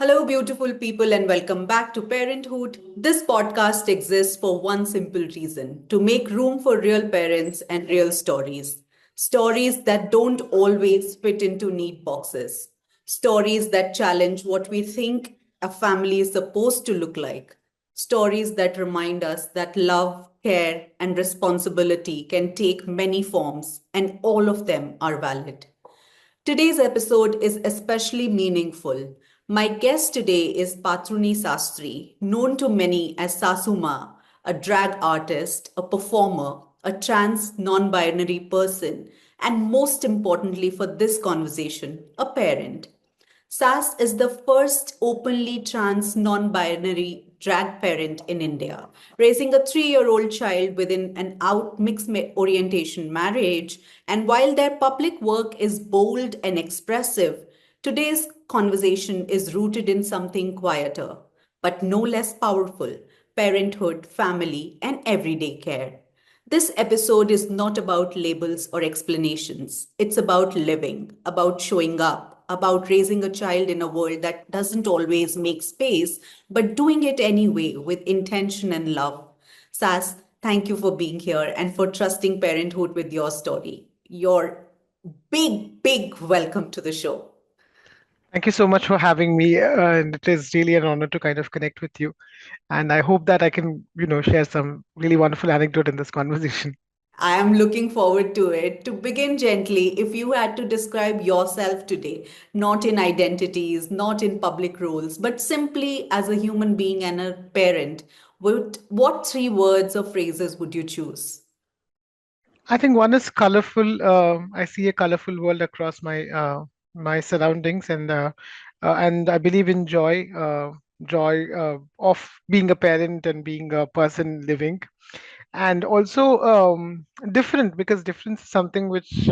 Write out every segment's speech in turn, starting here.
Hello, beautiful people, and welcome back to Parenthood. This podcast exists for one simple reason to make room for real parents and real stories. Stories that don't always fit into neat boxes. Stories that challenge what we think a family is supposed to look like. Stories that remind us that love, care, and responsibility can take many forms, and all of them are valid. Today's episode is especially meaningful. My guest today is Patruni Sastry, known to many as SasWhoMa, a drag artist, a performer, a trans non binary person, and most importantly for this conversation, a parent. Sas is the first openly trans non binary drag parent in India, raising a 3-year-old child within an out mixed orientation marriage. And while their public work is bold and expressive, today's conversation is rooted in something quieter, but no less powerful: parenthood, family, and everyday care. This episode is not about labels or explanations. It's about living, about showing up, about raising a child in a world that doesn't always make space, but doing it anyway with intention and love. Sas, thank you for being here and for trusting parenthood with your story. Your big welcome to the show. Thank you so much for having me, and it is really an honor to kind of connect with you. And I hope that I can, share some really wonderful anecdote in this conversation. I am looking forward to it. To begin gently, if you had to describe yourself today, not in identities, not in public roles, but simply as a human being and a parent, what three words or phrases would you choose? I think one is colorful. I see a colorful world across my surroundings, and I believe in joy of being a parent and being a person living, and also different because difference is something which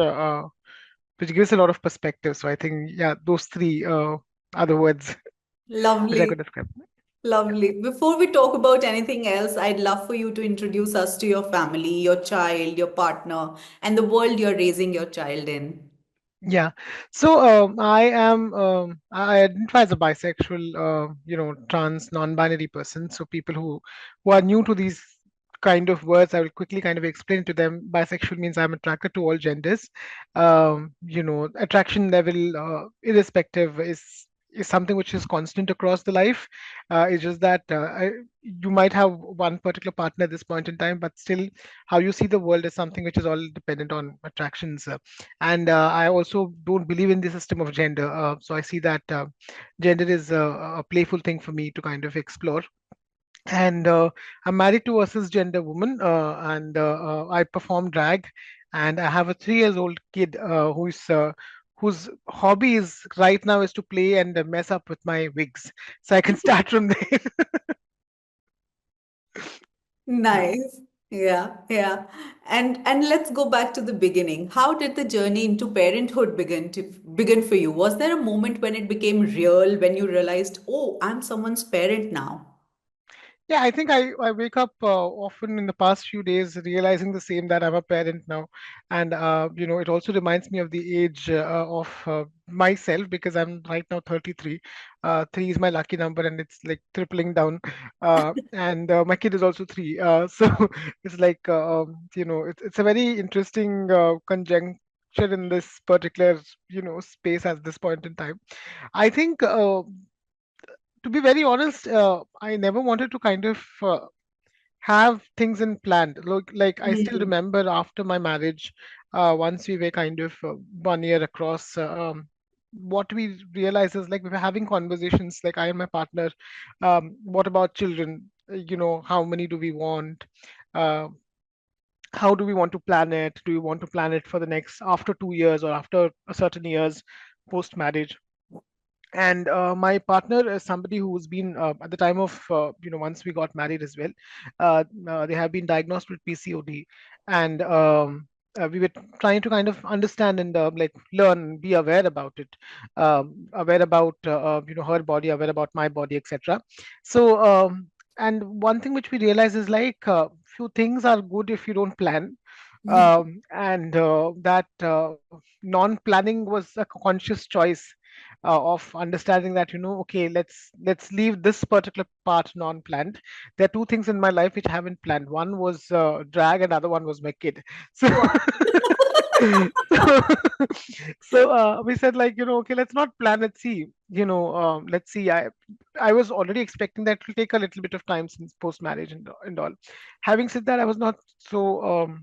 gives a lot of perspective. So I think, yeah, those three are the words which I could Lovely, describe. lovely. Before we talk about anything else, I'd love for you to introduce us to your family, your child, your partner, and the world you're raising your child in. Yeah. So I identify as a bisexual, trans, non-binary person. So people who are new to these kind of words, I will quickly kind of explain to them. Bisexual means I'm attracted to all genders. Attraction level, irrespective, is something which is constant across the life. It's just that you might have one particular partner at this point in time, but still, how you see the world is something which is all dependent on attractions. And I also don't believe in the system of gender. So I see that gender is a playful thing for me to kind of explore. And I'm married to a cisgender woman, and I perform drag, and I have a 3 years old kid whose hobby is right now is to play and mess up with my wigs. So I can start from there. Yeah. Nice. Yeah, yeah. And let's go back to the beginning. How did the journey into parenthood begin for you? Was there a moment when it became real, when you realized, "Oh, I'm someone's parent now"? Yeah, I think I wake up often in the past few days realizing the same, that I'm a parent now. And, it also reminds me of the age of myself, because I'm right now 33. Three is my lucky number, and it's like tripling down. And my kid is also three. So it's like, it's a very interesting conjuncture in this particular, space at this point in time. I think, to be very honest, I never wanted to kind of have things in planned. Like I still Mhm. remember after my marriage, once we were kind of 1 year across, what we realized is like we were having conversations, like I and my partner, what about children? How many do we want? Uh, how do we want to plan it? Do we want to plan it for the next after 2 years or after a certain years post marriage? And my partner is somebody who's been at the time of once we got married as well, they have been diagnosed with PCOD. And we were trying to kind of understand and like learn, be aware about it, aware about her body, aware about my body, etc. So and one thing which we realize is like few things are good if you don't plan. And that non-planning was a conscious choice, of understanding that, okay, let's leave this particular part non-planned. There are two things in my life which I haven't planned. One was drag, and other one was my kid. So Wow. so, so we said, like, okay, let's not plan, let's see, let's see. I was already expecting that it will take a little bit of time since post marriage and all. Having said that, I was not so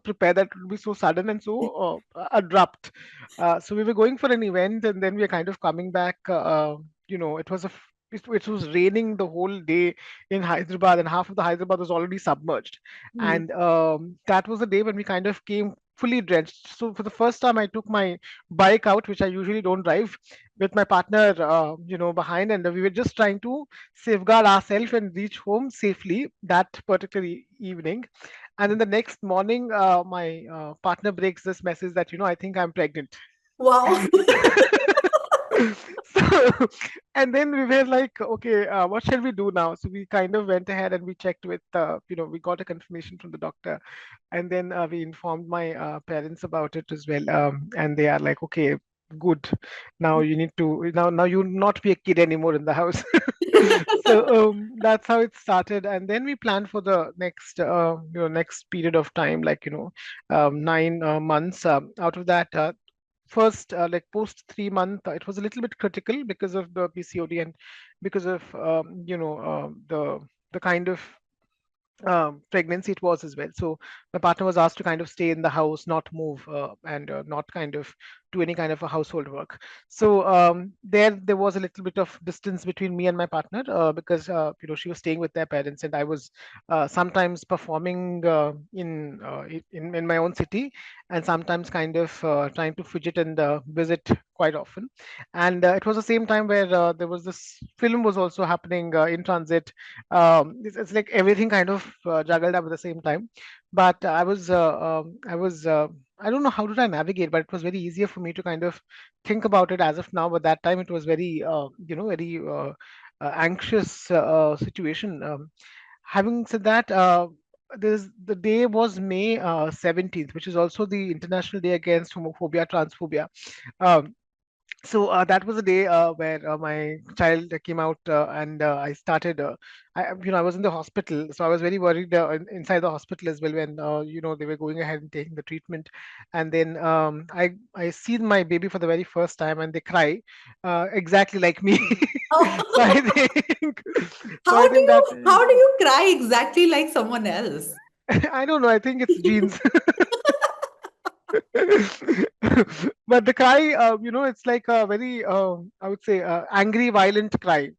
prepared that it would be so sudden and so abrupt. So we were going for an event, and then we are kind of coming back. It was it was raining the whole day in Hyderabad, and half of the Hyderabad was already submerged. Hmm. And that was the day when we kind of came fully drenched. So for the first time, I took my bike out, which I usually don't drive, with my partner, behind, and we were just trying to safeguard ourselves and reach home safely that particular evening. And then the next morning, my partner breaks this message that, I think I'm pregnant. Wow. So, and then we were like, okay, what shall we do now? So we kind of went ahead and we checked with, we got a confirmation from the doctor, and then we informed my parents about it as well. And they are like, okay, good. Now you need to now you not be a kid anymore in the house. So that's how it started, and then we planned for the next next period of time, like 9 months. Out of that, first, like post 3 month, it was a little bit critical because of the PCOD, and because of the kind of pregnancy it was as well. So my partner was asked to kind of stay in the house, not move, and not kind of do any kind of a household work. So there was a little bit of distance between me and my partner, because she was staying with their parents, and I was sometimes performing in my own city, and sometimes kind of trying to fidget and visit quite often. And it was the same time where there was this film was also happening in transit. It's like everything kind of juggled up at the same time. But I don't know how did I navigate, but it was very easier for me to kind of think about it as of now. But that time it was very very anxious situation. Having said that, the day was May 17th, which is also the International Day Against Homophobia, Transphobia. Um, so that was a day where my child came out, and I started. I was in the hospital, so I was very worried inside the hospital as well when they were going ahead and taking the treatment, and then I see my baby for the very first time, and they cry exactly like me. So I Oh, think, so I think that how do you cry exactly like someone else? I don't know. I think it's genes. But the cry, it's like a very, I would say, angry, violent cry.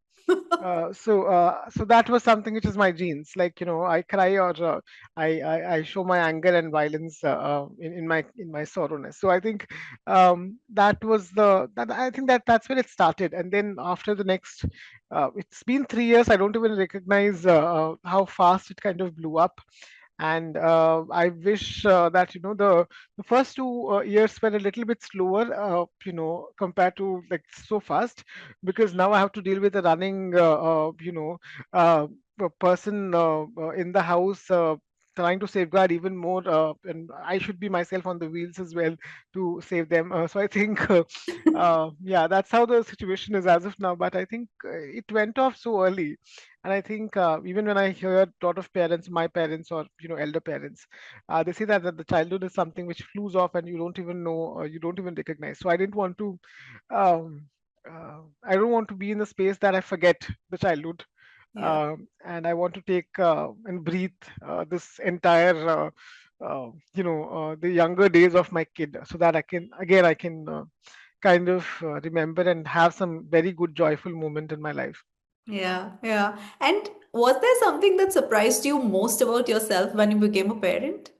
So that was something which is my genes. Like, I cry, or I show my anger and violence in my sorrowness. So I think that was that I think that's where it started. And then after the next, it's been 3 years. I don't even recognize how fast it kind of blew up. And I wish that the first 2 years were a little bit slower, compared to like so fast, because now I have to deal with a running a person in the house, trying to safeguard even more, and I should be myself on the wheels as well to save them. So I think yeah, that's how the situation is as of now. But I think it went off so early. And I think even when I hear a lot of parents, my parents, or elder parents, they say that the childhood is something which flews off and you don't even know, or you don't even recognize. So I didn't want to, I don't want to be in the space that I forget the childhood, Yeah. and I want to take and breathe this entire, the younger days of my kid, so that I can kind of remember and have some very good joyful moment in my life. Yeah, yeah. And was there something that surprised you most about yourself when you became a parent?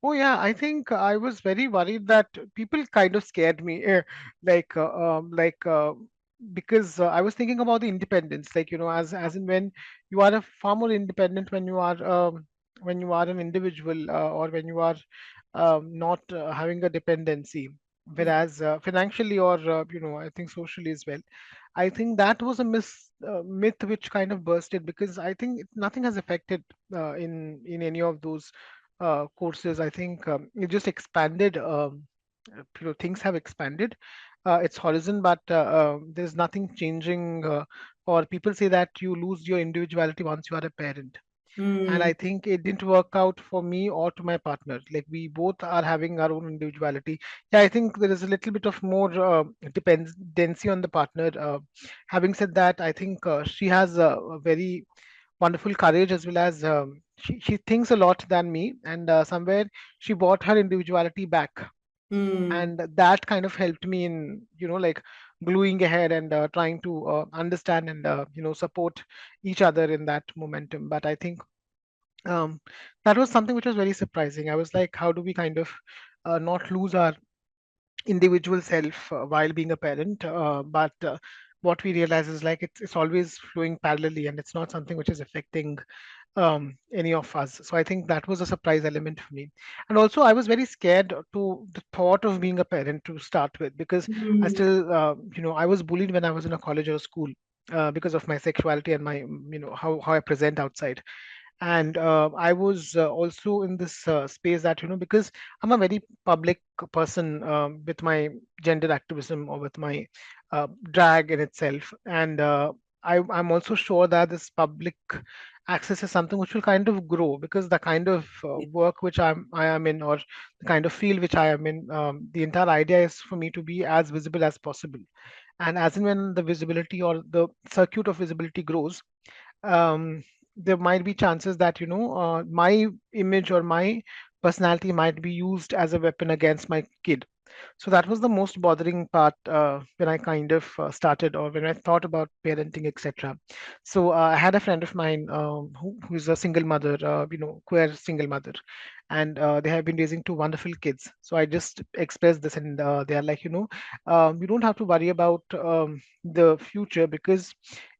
Oh yeah, I think I was very worried that people kind of scared me, like because I was thinking about the independence, like as in when you are a far more independent when you are an individual, or when you are not having a dependency, Yeah. whereas financially, or I think socially as well. I think that was a myth which kind of bursted, because I think nothing has affected in any of those courses. I think it just expanded. things have expanded. It's horizon, but there's nothing changing. Or people say that you lose your individuality once you are a parent, and I Hmm. think it didn't work out for me or to my partner. Like we both are having our own individuality. Yeah, I think there is a little bit of more dependency on the partner. Having said that, I think she has a very wonderful courage, as well as she thinks a lot than me, and somewhere she brought her individuality back, Hmm. and that kind of helped me in like gluing ahead and trying to understand and support each other in that momentum. But I think um, that was something which was very surprising. I was like, how do we kind of not lose our individual self while being a parent? But what we realize is like it's always flowing parallelly, and it's not something which is affecting any of us. So I think that was a surprise element for me. And also, I was very scared to the thought of being a parent to start with, because I Hmm. still, I was bullied when I was in a college or a school. Because of my sexuality and my, how I present outside. And I was also in this space that because I'm a very public person, with my gender activism or with my drag in itself. And I'm also sure that this public access is something which will kind of grow, because the kind of work which I am in, or the kind of field which I am in, the entire idea is for me to be as visible as possible. And as and when the visibility or the circuit of visibility grows, um, there might be chances that my image or my personality might be used as a weapon against my kid. So that was the most bothering part when I kind of started, or when I thought about parenting, etc. So I had a friend of mine who is a single mother, queer single mother, and they have been raising two wonderful kids. So I just expressed this, and they are like, you don't have to worry about the future, because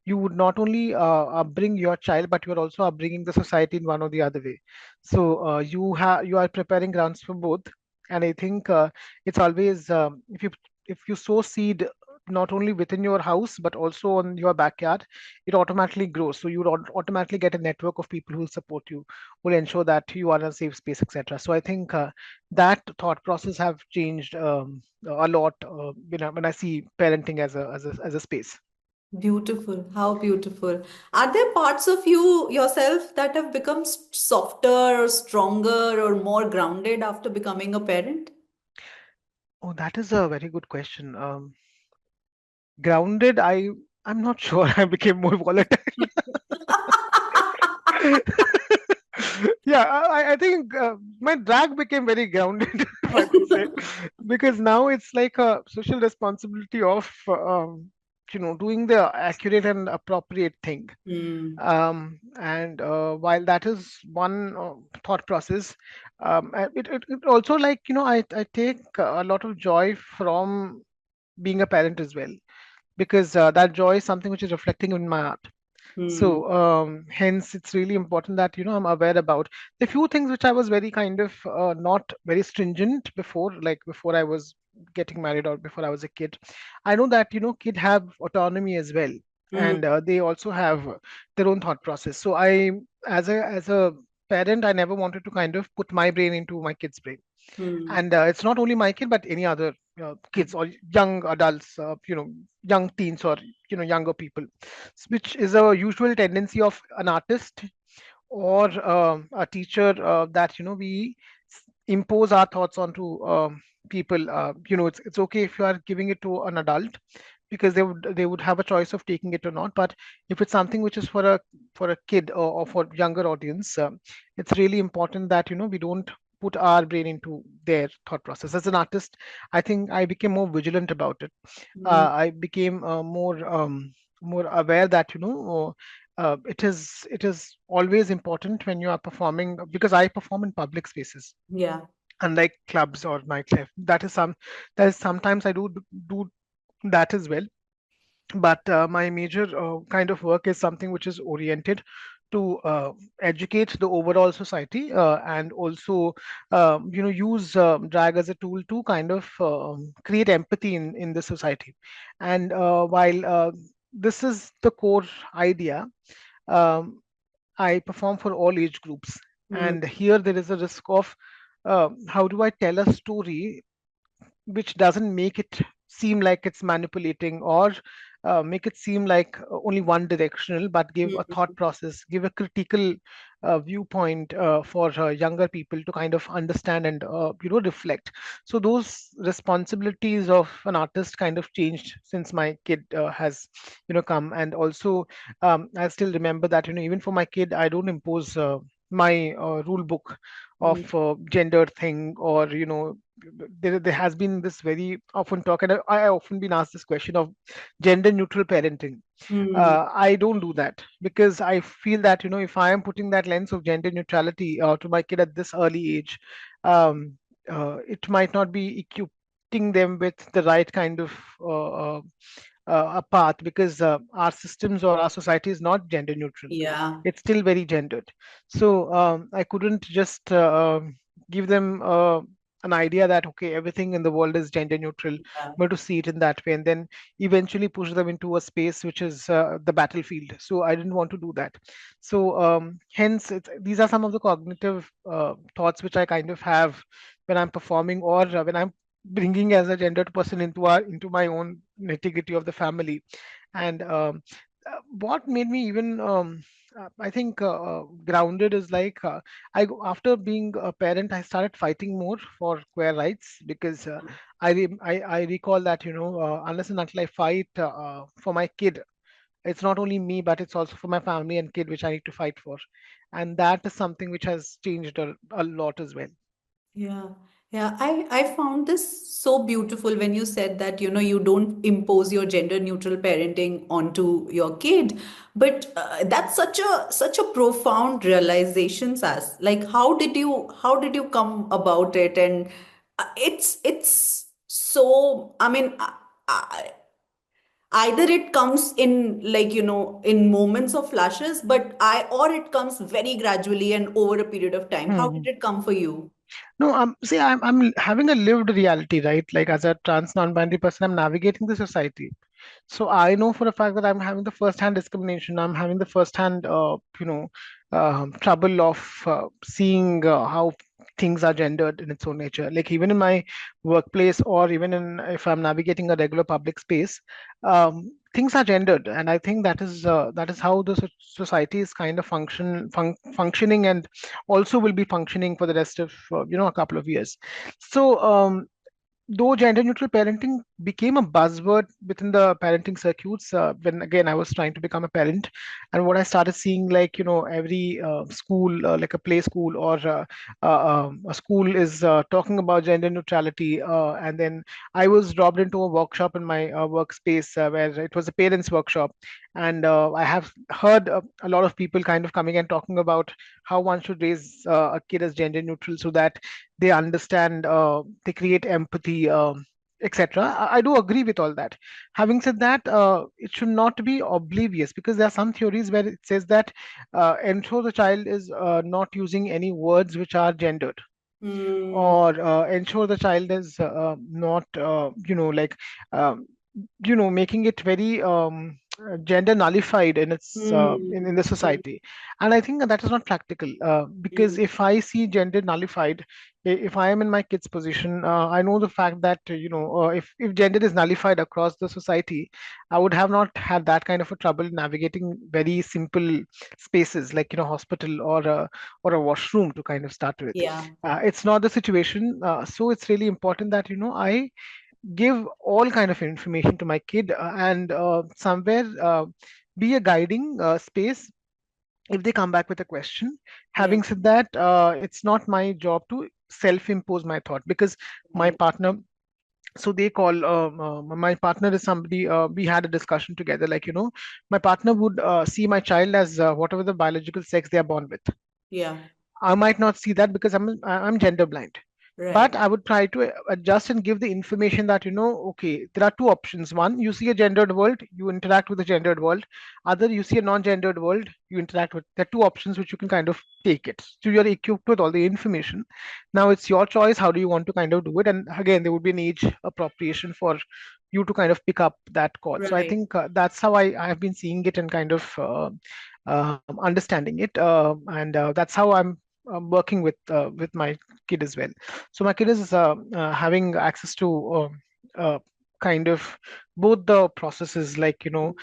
you would not only upbring your child, but you are also upbringing the society in one or the other way. So you are preparing grounds for both. And I think it's always, if you sow seed not only within your house but also on your backyard, it automatically grows. So you would automatically get a network of people who will support you, will ensure that you are in a safe space, etc. So I think that thought process have changed a lot when I see parenting as a space. Beautiful. How beautiful. Are there parts of you yourself that have become softer or stronger or more grounded after becoming a parent? Oh, that is a very good question. Grounded, I'm not sure. I became more volatile. Yeah, I think my drag became very grounded, if I could say, because now it's like a social responsibility of doing the accurate and appropriate thing. Hmm. And while that is one thought process, it also, like, I take a lot of joy from being a parent as well, because that joy is something which is reflecting in my art. Hmm. So hence it's really important that I'm aware about the few things which I was very kind of not very stringent before, like before I was getting married or before I was a kid. I know that kid have autonomy as well, Hmm. and they also have their own thought process. So I, as a parent, I never wanted to kind of put my brain into my kid's brain. Hmm. And it's not only my kid but any other kids or young adults, young teens, or younger people, which is a usual tendency of an artist or a teacher, that we impose our thoughts onto people. It's okay if you are giving it to an adult, because they would have a choice of taking it or not. But if it's something which is for a kid, or for younger audience, it's really important that we don't put our brain into their thought process. As an artist, I think I became more vigilant about it. Hmm. I became more aware that it is always important when you are performing, because I perform in public spaces, Yeah. unlike clubs or nightlife. That is sometimes I do that as well. But my major kind of work is something which is oriented to educate the overall society, and also use drag as a tool to kind of create empathy in the society. And while this is the core idea, um, I perform for all age groups. Hmm. And here there is a risk of how do I tell a story which doesn't make it seem like it's manipulating, or make it seem like only one directional, but give a thought Mm. process, give a critical viewpoint for younger people to kind of understand and reflect. So those responsibilities of an artist kind of changed since my kid has come. And also, I still remember that even for my kid, I don't impose my rule book of Mm. gender thing, or there has been this very often talk, and I often been asked this question of gender neutral parenting. Mm. I don't do that, because I feel that if I am putting that lens of gender neutrality to my kid at this early age, um, it might not be equipping them with the right kind of a path, because our systems or our society is not gender neutral. Yeah. It's still very gendered. So I couldn't just give them an idea that okay, everything in the world is gender neutral, Yeah. but to see it in that way and then eventually push them into a space which is the battlefield. So I didn't want to do that. So hence these are some of the cognitive thoughts which I kind of have when I'm performing, or when I'm bringing as a gendered person into my own nitty-gritty of the family. And what made me even I think grounded is like after being a parent, I started fighting more for queer rights, because I recall that unless and until I fight for my kid, it's not only me, but it's also for my family and kid which I need to fight for. And that is something which has changed a lot as well. Yeah, yeah. I found this so beautiful when you said that, you don't impose your gender neutral parenting onto your kid. But that's such a profound realization, Sas. Like, how did you come about it? And it's so, I mean, either it comes in, like, in moments of flashes, but or it comes very gradually and over a period of time. How did Mhm. it come for you? No, see, I'm having a lived reality, right? Like as a trans non-binary person, I'm navigating the society. So I know for a fact that I'm having the first-hand discrimination. I'm having the first-hand, trouble of seeing how things are gendered in its own nature. Like even in my workplace, or even in if I'm navigating a regular public space, things are gendered, and I think that is how the society is kind of functioning, and also will be functioning for the rest of a couple of years. So though gender neutral parenting became a buzzword within the parenting circuits when again I was trying to become a parent, and what I started seeing, like every school, like a play school, or a school is talking about gender neutrality, and then I was dropped into a workshop in my workspace where it was a parents workshop, and I have heard a lot of people kind of coming and talking about how one should raise a kid as gender neutral, so that they understand, they create empathy, etc. I do agree with all that. Having said that, it should not be oblivious, because there are some theories where it says that ensure the child is not using any words which are gendered, Mm, or ensure the child is not like um, making it very gender nullified in its in the mm, mm, society. And I think that is not practical, because mm. if I see gender nullified, if I am in my kid's position, I know the fact that if gender is nullified across the society, I would have not had that kind of a trouble navigating very simple spaces like hospital, or a washroom to kind of start with. Yeah. It's not the situation, so it's really important that I give all kind of information to my kid, and somewhere be a guiding space if they come back with a question. Yeah. Having said that, it's not my job to self impose my thought, because my Yeah. partner, so they call my partner is somebody, we had a discussion together, like my partner would see my child as whatever the biological sex they are born with. Yeah. I might not see that because I'm gender blind. Right. But I would try to adjust and give the information that okay, there are two options. One, you see a gendered world, you interact with the gendered world. Other, you see a non-gendered world, you interact with. There are two options which you can kind of take it. So you're equipped with all the information. Now it's your choice. How do you want to kind of do it? And again, there would be an age appropriation for you to kind of pick up that call. So I Right. think that's how I have been seeing it and kind of understanding it, and that's how I'm working with my kid as well. So my kid is having access to uh, kind of both the processes. Like, we don't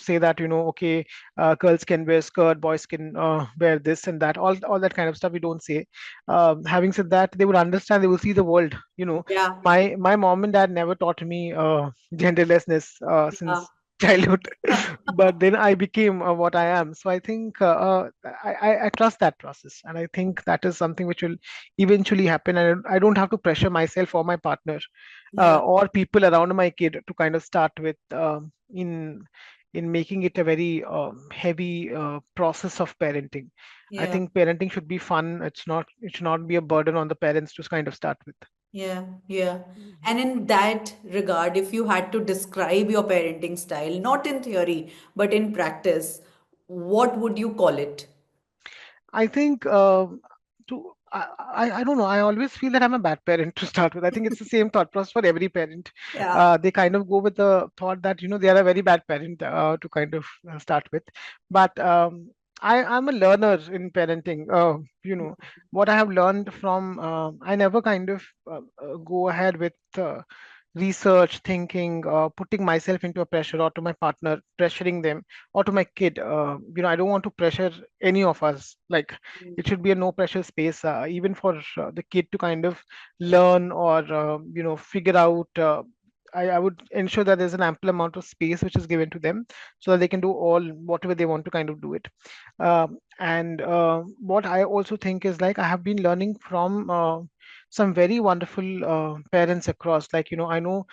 say that, okay, girls can wear skirt, boys can wear this and that, all that kind of stuff we don't say. Having said that, they would understand, they will see the world. Yeah. My mom and dad never taught me genderlessness Yeah. since childhood. But then I became what I am. So I think I trust that process, and I think that is something which will eventually happen. And I don't have to pressure myself or my partner Yeah. or people around my kid to kind of start with in making it a very heavy process of parenting. I Yeah. think parenting should be fun. It should not be a burden on the parents to kind of start with. Yeah, yeah. And in that regard, if you had to describe your parenting style, not in theory, but in practice, what would you call it? I think I don't know. I always feel that I'm a bad parent to start with. I think it's the same thought process for every parent. Yeah. They kind of go with the thought that they are a very bad parent to kind of start with. But I'm a learner in parenting. What I have learned from I never kind of go ahead with research, thinking, putting myself into a pressure, or to my partner, pressuring them, or to my kid. I don't want to pressure any of us. Like, it should be a no pressure space, even for the kid to kind of learn or figure out. I would ensure that there's an ample amount of space which is given to them, so that they can do all whatever they want to kind of do it. And what I also think is, like, I have been learning from some very wonderful parents across. Like, I know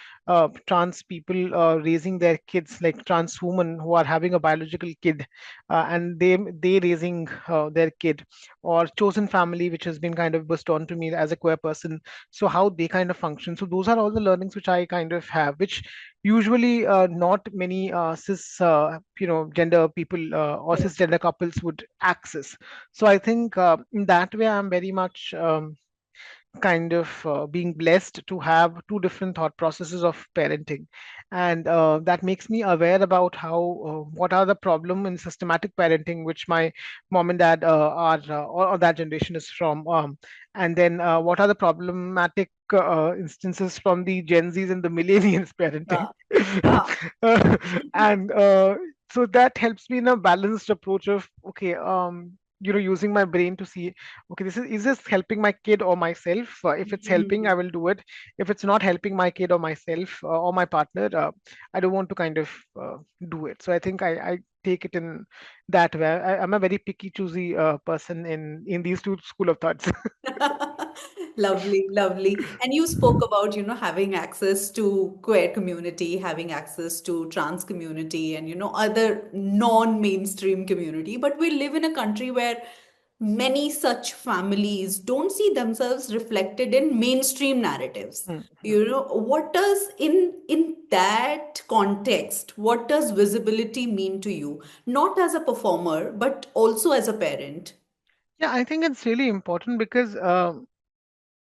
trans people raising their kids, like trans women who are having a biological kid, and they raising their kid, or chosen family which has been kind of bestowed on to me as a queer person. So how they kind of function. So those are all the learnings which I kind of have, which usually not many cis gender people or Yeah. cisgender couples would access. So I think in that way I'm very much kind of being blessed to have two different thought processes of parenting, and that makes me aware about how what are the problem in systematic parenting which my mom and dad are or that generation is from, and then what are the problematic instances from the Gen Zs and the millennials parenting. Yeah. Yeah. Uh, and so that helps me in a balanced approach of, okay, using my brain to see, okay, is this helping my kid or myself? If it's helping, I Mhm. will do it. If it's not helping my kid or myself or my partner, I don't want to kind of do it. So I think I take it in that way. I'm a very picky, choosy person in these two school of thoughts. Lovely, lovely. And you spoke about, having access to queer community, having access to trans community and, other non-mainstream community. But we live in a country where many such families don't see themselves reflected in mainstream narratives. Mhm. What does in that context, what does visibility mean to you? Not as a performer, but also as a parent. Yeah, I think it's really important because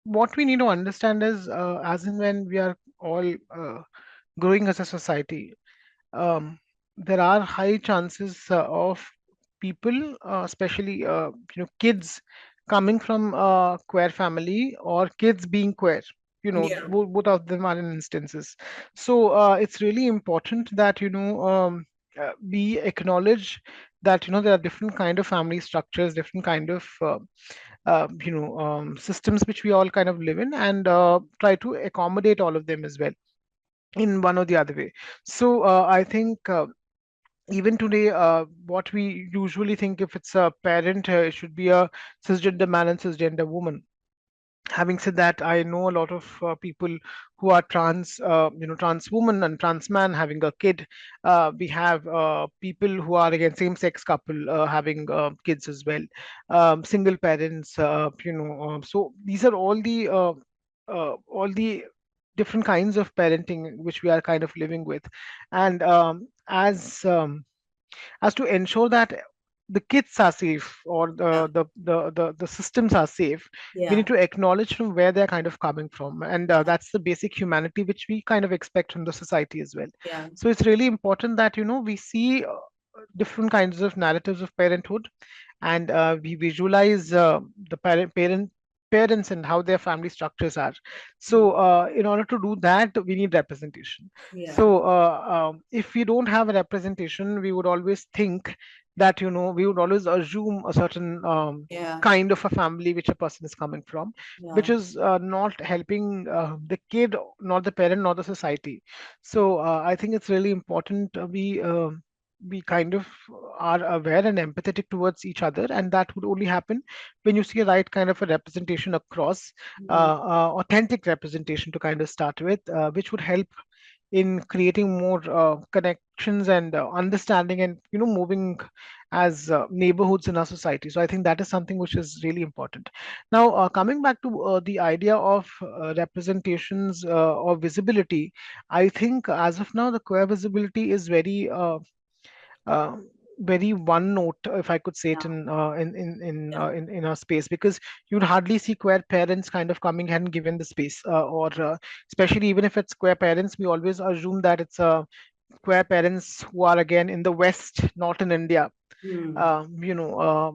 what we need to understand is, as and when we are all growing as a society, um, there are high chances of people, especially kids, coming from a queer family or kids being queer. Yeah. Both of them are in instances. So it's really important that we acknowledge that there are different kind of family structures, different kind of systems which we all kind of live in, and try to accommodate all of them as well in one or the other way. So I think even today, what we usually think, if it's a parent, it should be a cisgender man and cisgender woman. Having said that, I know a lot of people who are trans, trans woman and trans man having a kid. We have people who are, again, same sex couple having kids as well, single parents, so these are all the different kinds of parenting which we are kind of living with. And as to ensure that the kids are safe, or Yeah. the systems are safe, we need Yeah. to acknowledge from where they're kind of coming from, and that's the basic humanity which we kind of expect from the society as well. Yeah. So it's really important that we see. different kinds of narratives of parenthood, and we visualize the parents and how their family structures are. So Mm. in order to do that, we need representation. Yeah. So if we don't have a representation, we would always think that, we would always assume a certain Yeah. kind of a family which a person is coming from, which Yeah. is not helping the kid, nor the parent, nor the society. So I think it's really important we kind of are aware and empathetic towards each other, and that would only happen when you see a right kind of a representation across, Mm. authentic representation to kind of start with, which would help in creating more connections and understanding, and moving as neighborhoods in our society. So I think that is something which is really important. Now coming back to the idea of representations or visibility, I think as of now the queer visibility is uh, very one note, if I could say it, Yeah. in our space, because you'd hardly see queer parents kind of coming and given the space, or especially even if it's queer parents, we always assume that it's queer parents who are again in the West, not in India. Mm.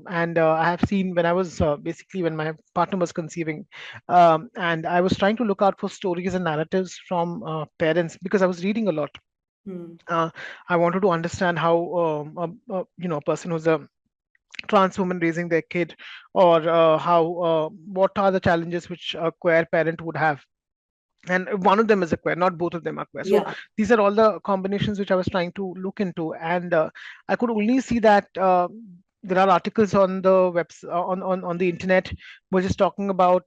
And I have seen when I was basically when my partner was conceiving, and I was trying to look out for stories and narratives from parents because I was reading a lot. Mm. uh, I wanted to understand how a person who's a trans woman raising their kid, or how what are the challenges which a queer parent would have, and one of them is a queer, not both of them are queer. So Yeah. these are all the combinations which I was trying to look into, and I could only see that there are articles on the webs on the internet which is talking about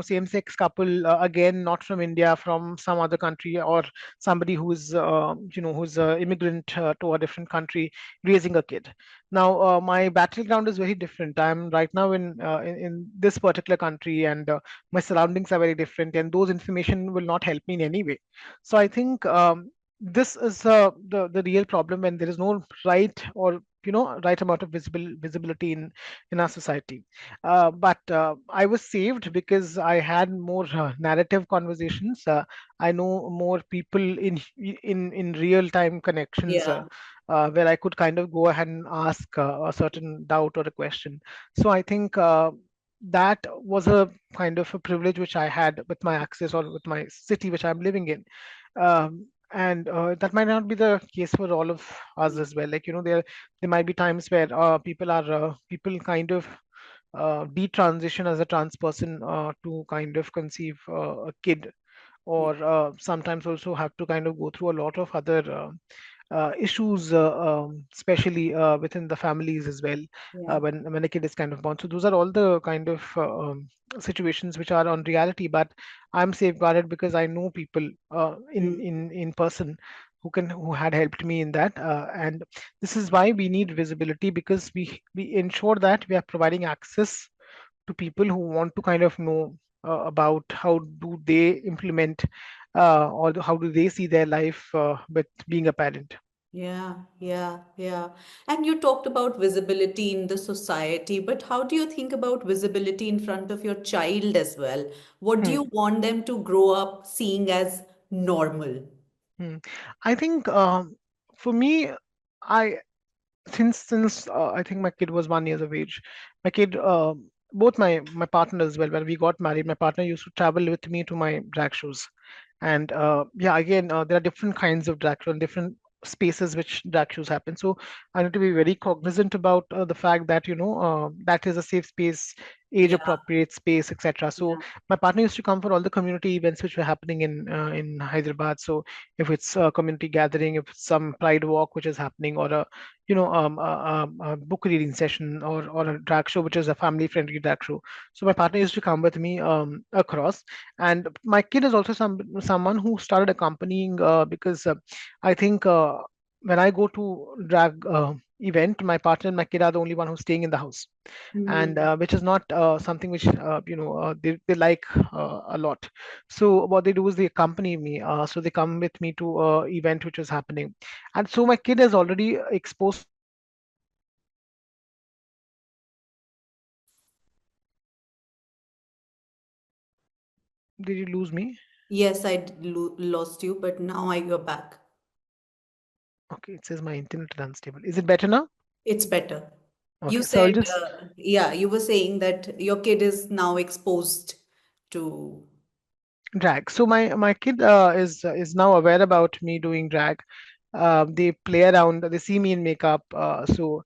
same-sex couple, again not from India, from some other country, or somebody who's who's a immigrant to a different country raising a kid. Now my battleground is very different. I'm right now in this particular country, and my surroundings are very different, and those information will not help me in any way. So I think this is the real problem, when there is no right, or right amount of visibility in our society. But I was saved because I had more narrative conversations. I know more people in real time connections, Yeah. where I could kind of go ahead and ask a certain doubt or a question. So I think that was a kind of a privilege which I had with my access, or with my city which I'm living in. And that might not be the case for all of us as well. Like, there might be times where people kind of detransition as a trans person to kind of conceive a kid, Yeah. or sometimes also have to kind of go through a lot of other issues, especially within the families as well, Yeah. when a kid is kind of born. So those are all the kind of situations which are on reality. But I'm safeguarded because I know people Mm. in person who had helped me in that, and this is why we need visibility, because we ensure that we are providing access to people who want to kind of know about how do they implement, how do they see their life with being a parent. Yeah, yeah, yeah. And you talked about visibility in the society, but how do you think about visibility in front of your child as well? What do Hmm, you want them to grow up seeing as normal? hmm. I think for me, I since I think my kid was 1 year of age, my kid, both my partner as well. When we got married, my partner used to travel with me to my drag shows, and yeah, again, there are different kinds of drag shows and different spaces which drag shows happen. So I need to be very cognizant about the fact that that is a safe space, age Yeah, appropriate space, etc. So yeah, my partner used to come for all the community events which were happening in Hyderabad. So if it's a community gathering, if it's some pride walk which is happening, or a book reading session, or a drag show which is a family friendly drag show. So my partner used to come with me across, and my kid is also someone who started accompanying, because I think when I go to drag event, my partner and my kid are the only one who's staying in the house, and mm, which is not something which they like a lot. So what they do is they accompany me, so they come with me to event which is happening, and so my kid is already exposed to that Did you lose me? yes, I lost you, but now you're back. Okay, it says my internet is unstable. Is it better now? It's better. You Okay, so I'll said, just yeah, you were saying that your kid is now exposed to. drag. So my kid is now aware about me doing drag. They play around. They see me in makeup. So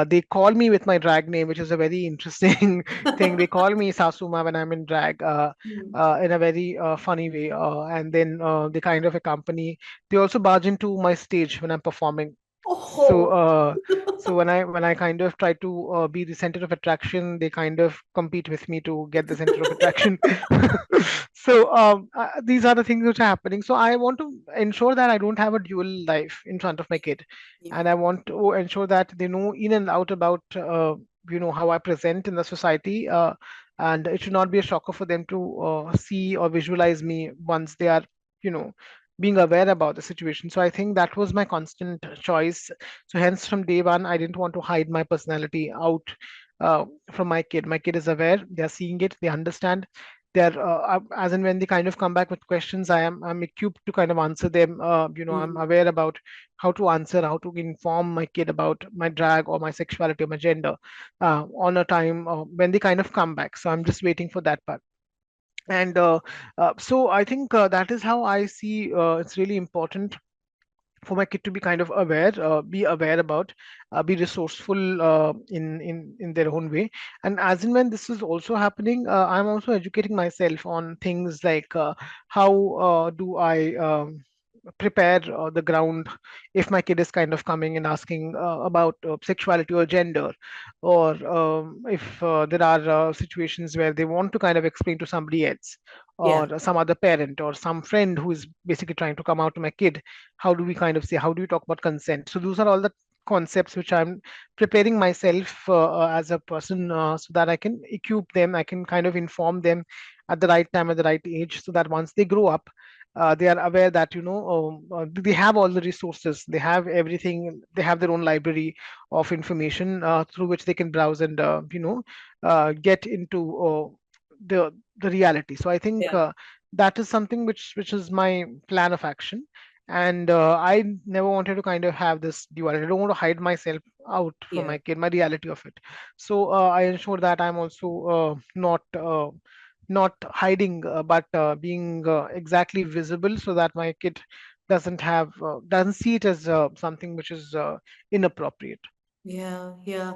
they call me with my drag name, which is a very interesting thing. They call me SasWhoMa when I'm in drag, Hmm. in a very funny way. And then they kind of accompany. They also barge into my stage when I'm performing. So Oh. uh, so when I kind of try to be the center of attraction, they kind of compete with me to get the center of attraction. These are the things which are happening. So I want to ensure that I don't have a dual life in front of my kid, Yeah. and I want to ensure that they know in and out about how I present in the society, and it should not be a shocker for them to see or visualize me once they are you know being aware about the situation. So I think that was my constant choice. So hence from day one, I didn't want to hide my personality out from my kid. My kid is aware, they're seeing it, they understand. They're as and when they kind of come back with questions, I'm equipped to kind of answer them. I'm Mm. aware about how to answer, how to inform my kid about my drag or my sexuality or my gender on a time when they kind of come back. So I'm just waiting for that part. And I think that is how I see it's really important for my kid to be kind of aware, be aware about, be resourceful in their own way. And as and when this is also happening, I'm also educating myself on things like how do I prepare the ground if my kid is kind of coming and asking about sexuality or gender, or if there are situations where they want to kind of explain to somebody else, Yeah. or some other parent or some friend who is basically trying to come out to my kid. How do we kind of say, how do we talk about consent? So those are all the concepts which I'm preparing myself as a person, so that I can equip them, I can kind of inform them at the right time, at the right age, so that once they grow up, they are aware that they have all the resources, they have everything, they have their own library of information through which they can browse and get into the reality. So I think Yeah. that is something which is my plan of action. And I never wanted to kind of have this duality. I don't want to hide myself out from Yeah. my kid, my reality of it. So I ensure that I'm also not hiding, but being exactly visible, so that my kid doesn't see it as something which is inappropriate. Yeah, yeah.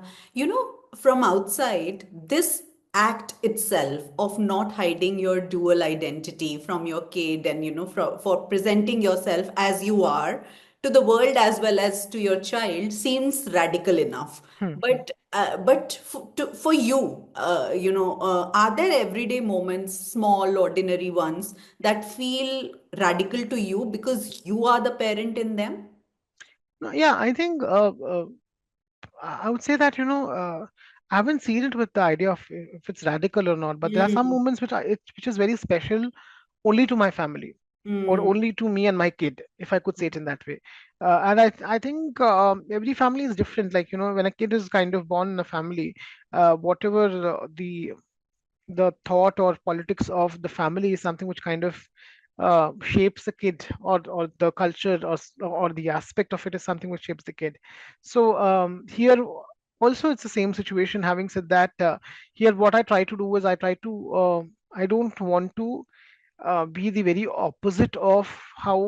From outside, this act itself of not hiding your dual identity from your kid and, for presenting yourself as you are to the world as well as to your child seems radical enough. Hmm, hmm. For you, are there everyday moments, small, ordinary ones, that feel radical to you because you are the parent in them? No, yeah, I think I would say that I haven't seen it with the idea of if it's radical or not, but there are some Mm, moments which is very special only to my family, or mm, only to me and my kid, if I could say it in that way. And I think every family is different. Like when a kid is kind of born in a family, whatever the thought or politics of the family is something which kind of shapes the kid, or the culture, or the aspect of it is something which shapes the kid. So here also it's the same situation. Having said that, here what I try to do is I don't want to be the very opposite of how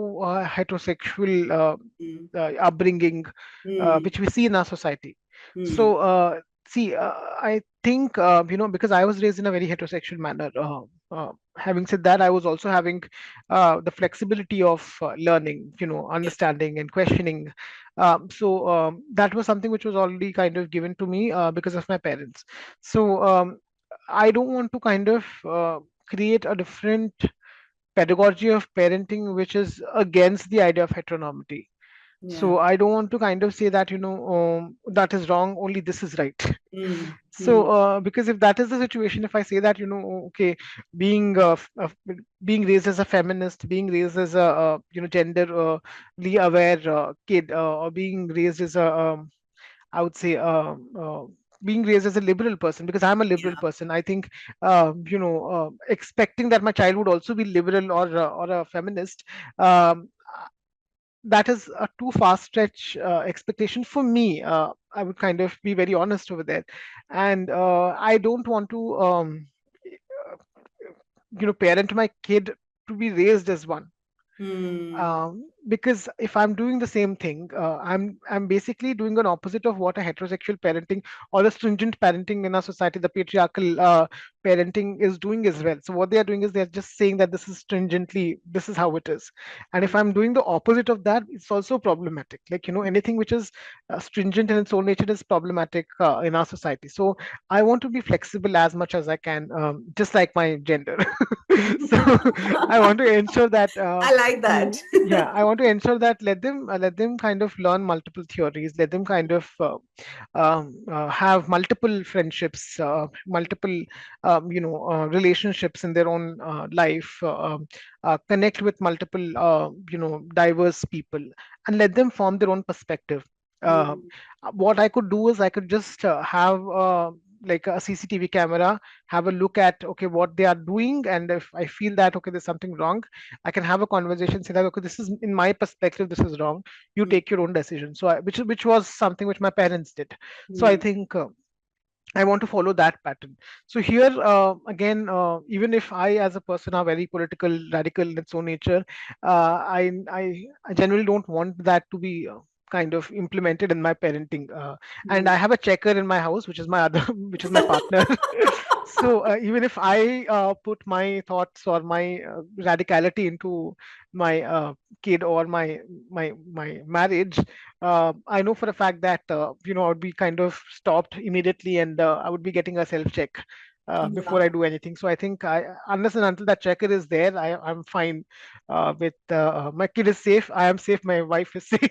heterosexual mm, upbringing mm, which we see in our society. mm. So see, I think because I was raised in a very heterosexual manner. Having said that, I was also having the flexibility of learning, Yeah. understanding and questioning. So that was something which was already kind of given to me because of my parents. So I don't want to kind of create a different pedagogy of parenting which is against the idea of heteronormity. Yeah. So I don't want to kind of say that that is wrong, only this is right. Mm, So mm, because if that is the situation, if I say that okay, being being raised as a feminist, being raised as a genderly aware kid, or being raised as a I would say being raised as a liberal person, because I'm a liberal yeah. person. I think expecting that my child would also be liberal or a feminist. Um, that is a too fast stretch expectation for me. I would kind of be very honest over there, and I don't want to parent my kid to be raised as one. Hmm. Because if I'm doing the same thing, I'm basically doing an opposite of what a heterosexual parenting or the stringent parenting in our society, the patriarchal parenting is doing as well. So what they are doing is they're just saying that this is stringently, this is how it is. And if I'm doing the opposite of that, it's also problematic. Like, anything which is stringent in its own nature is problematic in our society. So I want to be flexible as much as I can, just like my gender. So I want to ensure that I like that. yeah, I want to ensure that let them kind of learn multiple theories, let them kind of have multiple friendships, multiple relationships in their own life, connect with multiple diverse people, and let them form their own perspective. uh, Hmm. what I could do is I could just have like a CCTV camera, have a look at okay what they are doing, and if I feel that okay there's something wrong, I can have a conversation, say that okay, this is in my perspective, this is wrong. You Hmm. take your own decision. So, which was something which my parents did. So I Hmm. think I want to follow that pattern. So here again, even if I, as a person, are very political, radical in its own nature, I generally don't want that to be kind of implemented in my parenting. And Hmm. I have a checker in my house, which is my other, which is my partner. So even if I put my thoughts or my radicality into my kid or my marriage, I know for a fact that I would be kind of stopped immediately, and I would be getting a self check before Yeah. I do anything. So I think unless and until that checker is there, I'm fine with my kid is safe. I am safe. My wife is safe.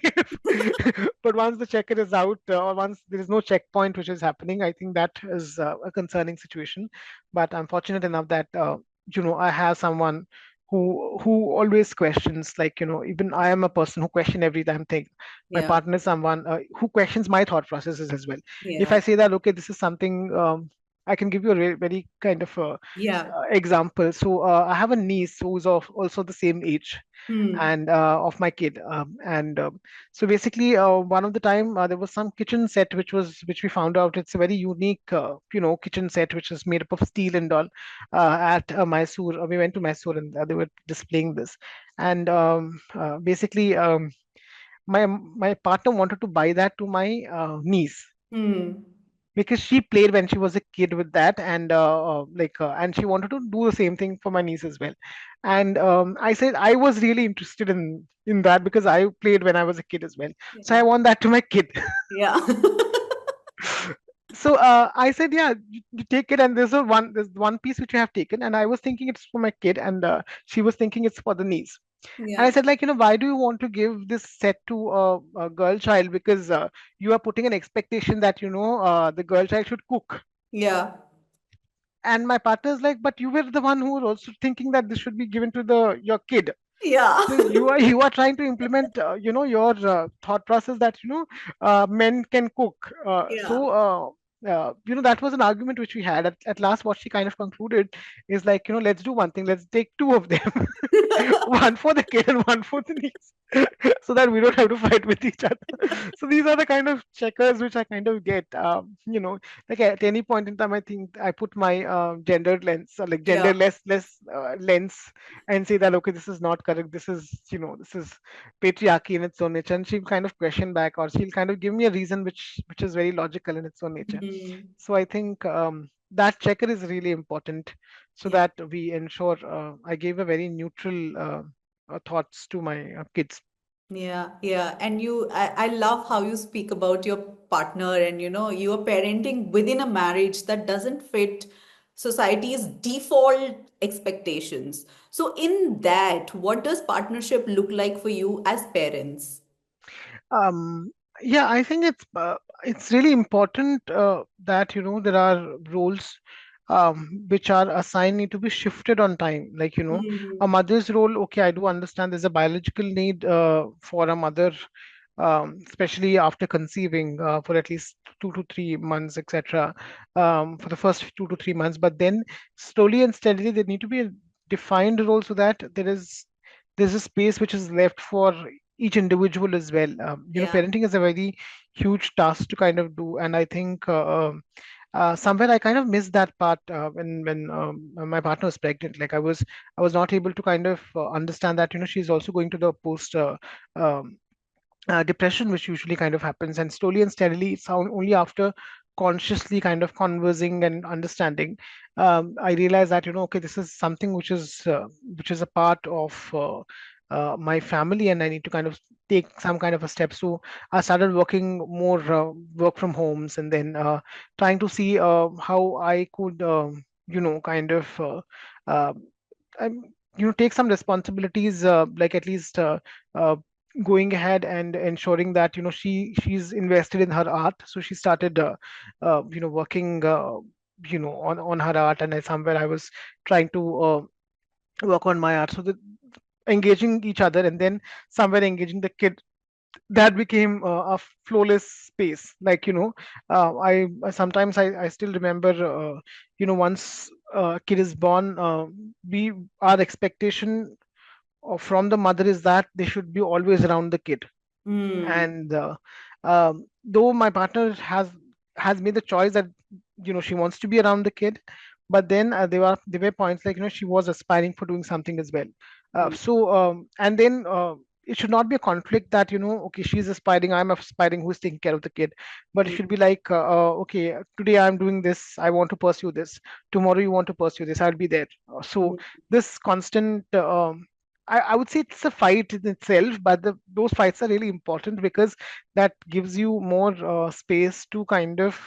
But once the checker is out, or once there is no checkpoint which is happening, I think that is a concerning situation. But I'm fortunate enough that I have someone who always questions, like even I am a person who question every damn thing. My Yeah. partner is someone who questions my thought processes as well. If I Yeah. say that okay, this is something, I can give you a very kind of Yeah. example. So I have a niece who's of also the same age Hmm. and of my kid, and so basically one of the time there was some kitchen set which we found out it's a very unique kitchen set which is made up of steel and all, at Mysore. We went to Mysore, and they were displaying this, and basically my partner wanted to buy that to my niece, Hmm. because she played when she was a kid with that, and and she wanted to do the same thing for my niece as well. And I said I was really interested in that because I played when I was a kid as well, so I Yeah. want that to my kid. Yeah. So I said, yeah, you take it, and there's one piece which you have taken, and I was thinking it's for my kid, and she was thinking it's for the niece. And I Yeah. said, like, why do you want to give this set to a girl child? Because you are putting an expectation that, the girl child should cook. Yeah. And my partner's like, but you were the one who were also thinking that this should be given to the your kid. Yeah. So you are trying to implement your thought process that men can cook. Yeah. That was an argument which we had. At last, what she kind of concluded is like, let's do one thing. Let's take two of them, one for the kid and one for the niece, so that we don't have to fight with each other. So these are the kind of checkers which I kind of get. Like at any point in time, I think I put my gendered lens, or like Yeah. less lens, and say that okay, this is not correct, this is patriarchy in its own nature, and she'll kind of question back, or she'll kind of give me a reason which is very logical in its own nature. Hmm. So I think that checker is really important, so Yeah. that we ensure I gave a very neutral thoughts to my kids. Yeah, yeah. And I love how you speak about your partner and you are parenting within a marriage that doesn't fit society's default expectations. So, in that, what does partnership look like for you as parents? Um, yeah, I think it's really important that there are roles which are assigned need to be shifted on time. Like a Hmm. mother's role. Okay, I do understand there's a biological need for a mother, especially after conceiving for at least 2 to 3 months, etc. For the first 2 to 3 months, but then slowly and steadily there need to be a defined role so that there's a space which is left for each individual as well. Yeah. Parenting is a very huge task to kind of do, and I think somewhere I kind of missed that part when my partner was pregnant. Like I was not able to kind of understand that she's also going to the post um, depression, which usually kind of happens, and slowly and steadily, it's only after consciously kind of conversing and understanding, I realized that okay, this is something which is a part of my family, and I need to kind of take some kind of a step. So I started working more work from homes, and then trying to see how I could kind of uh, take some responsibilities, like at least uh, going ahead and ensuring that she's invested in her art. So she started working on her art, and somewhere I was trying to work on my art, so that engaging each other, and then somewhere engaging the kid, that became a flawless space. Like I sometimes I still remember once a kid is born, we our expectation from the mother is that they should be always around the kid. Mm. And though my partner has made the choice that she wants to be around the kid, but then there were points like she was aspiring for doing something as well. Mm. And then it should not be a conflict that okay, she's aspiring, I'm aspiring, who's taking care of the kid. But it should Mm. be like okay, today I'm doing this, I want to pursue this, tomorrow you want to pursue this, I'll be there. So Mm. this constant I would say it's a fight in itself, but those fights are really important because that gives you more space to kind of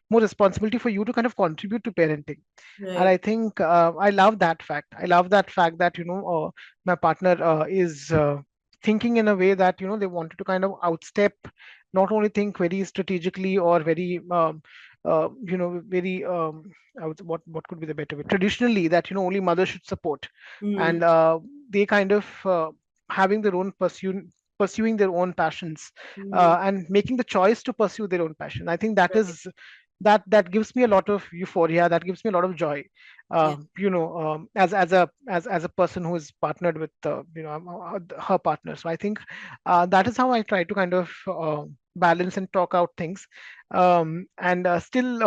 more responsibility for you to kind of contribute to parenting. And I Right. think I love that fact. I love that fact that my partner is thinking in a way that they wanted to kind of outstep, not only think very strategically or very very what could be the better way, traditionally, that only mother should support, Mm. and they kind of having their own pursuing their own passions, Mm. and making the choice to pursue their own passion. I think that Right. is that gives me a lot of euphoria, that gives me a lot of joy, Yeah. as a person who is partnered with her partner. So I think that is how I try to kind of balance and talk out things, and still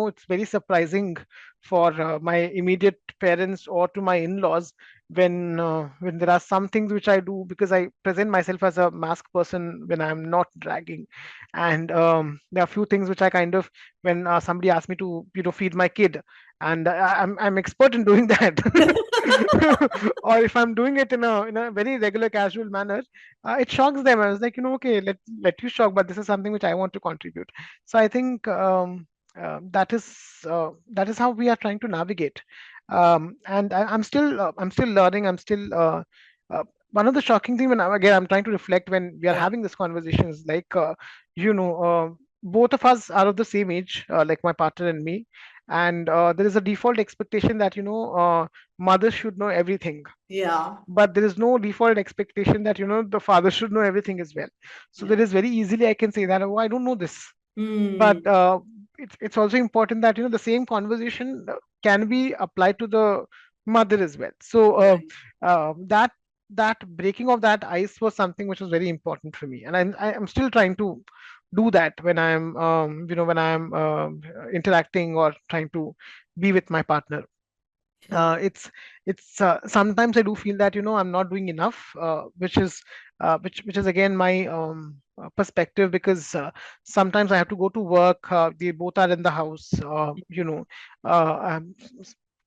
it's very surprising for my immediate parents or to my in-laws when there are some things which I do, because I present myself as a mask person when I'm not dragging. And there are few things which I kind of, when somebody asks me to feed my kid, and I'm expert in doing that. Or if I'm doing it in a very regular casual manner, it shocks them. I was like, okay, let you shock, but this is something which I want to contribute. So I think that is how we are trying to navigate. And I'm still learning. I'm still one of the shocking thing, when again I'm trying to reflect when we are Yeah. having this conversation, is like you know both of us are of the same age, like my partner and me, and there is a default expectation that mothers should know everything, Yeah. but there is no default expectation that the father should know everything as well. So Yeah. there is very easily I can say that, oh, I don't know this. Mm. But it's also important that the same conversation can be applied to the mother as well. So Right. that breaking of that ice was something which was very important for me, and I'm still trying to do that when I'm interacting or trying to be with my partner. Yeah. It's sometimes I do feel that I'm not doing enough, which is again my perspective, because sometimes I have to go to work, they both are in the house,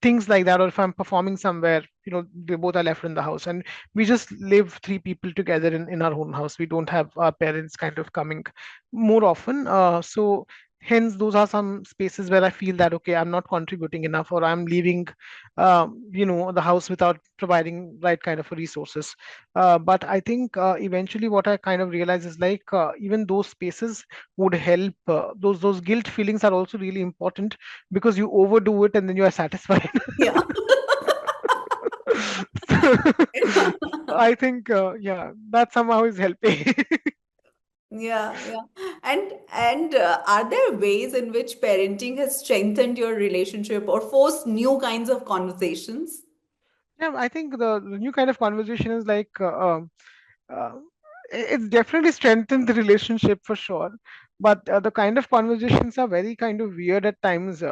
things like that, or if I'm performing somewhere, they both are left in the house, and we just live three people together in our own house. We don't have our parents kind of coming more often, so hence those are some spaces where I feel that okay, I'm not contributing enough, or I'm leaving the house without providing right kind of resources. But I think eventually what I kind of realize is like even those spaces would help. Those guilt feelings are also really important, because you overdo it and then you are satisfied. Yeah. I think yeah, that somehow is helping. Yeah, yeah. And are there ways in which parenting has strengthened your relationship or forced new kinds of conversations? Yeah, I think the new kind of conversation is like uh, It's definitely strengthened the relationship for sure, but the kind of conversations are very kind of weird at times.